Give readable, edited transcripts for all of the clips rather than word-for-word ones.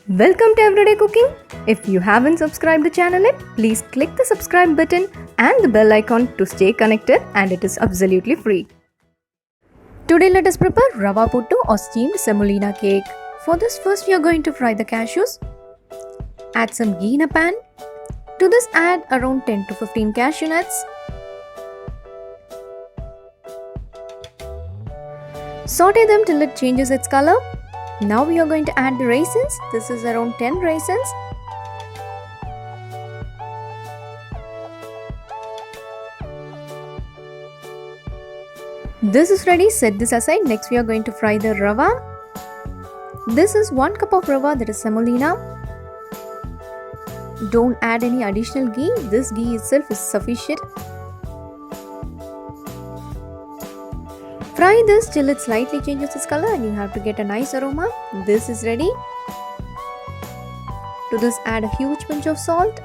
Welcome to Everyday Cooking. If you haven't subscribed the channel yet, please click the subscribe button and the bell icon to stay connected, and it is absolutely free. Today let us prepare Rava Puttu or steamed Semolina cake. For this, first we are going to fry the cashews. Add some ghee in a pan. To this add around 10 to 15 cashew nuts. Saute them till it changes its color. Now we are going to add the raisins. This is around 10 raisins. This is ready. Set this aside. Next we are going to fry the rava. This is 1 cup of rava, that is semolina. Don't add any additional ghee. This ghee itself is sufficient. Fry this till it slightly changes its color and you have to get a nice aroma. This is ready. To this add a huge pinch of salt.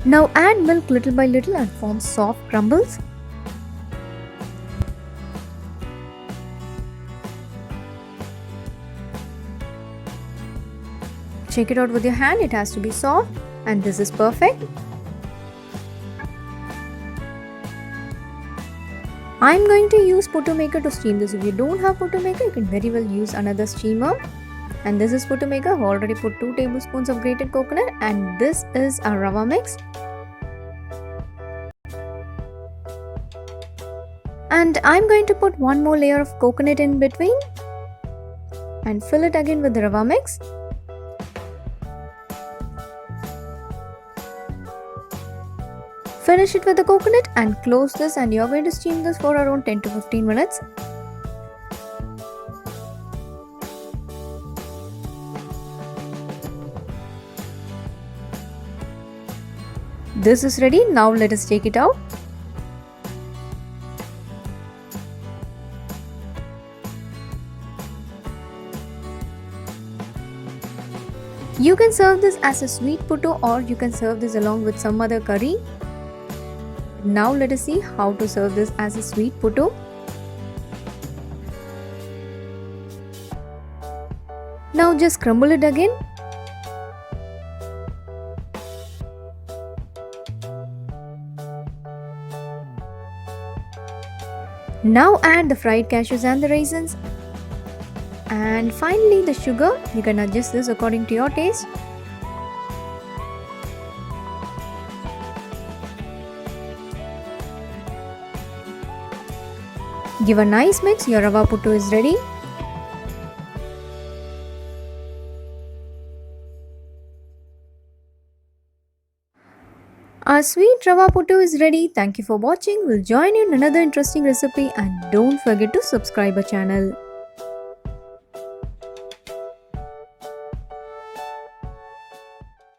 Now add milk little by little and form soft crumbles. Check it out with your hand, it has to be soft. And this is perfect. I'm going to use Puttu maker to steam this. If you don't have Puttu maker, you can very well use another steamer. And this is Puttu maker. I've already put 2 tablespoons of grated coconut, and this is a rava mix. And I'm going to put 1 more layer of coconut in between and fill it again with the rava mix. Finish it with the coconut and close this, and you're going to steam this for around 10 to 15 minutes. This is ready. Now let us take it out. You can serve this as a sweet puttu, or you can serve this along with some other curry. Now let us see how to serve this as a sweet puttu. Now just crumble it again. Now add the fried cashews and the raisins. And finally the sugar. You can adjust this according to your taste. Give a nice mix, your rava puttu is ready. Our sweet rava puttu is ready. Thank you for watching. We'll join you in another interesting recipe, and don't forget to subscribe our channel.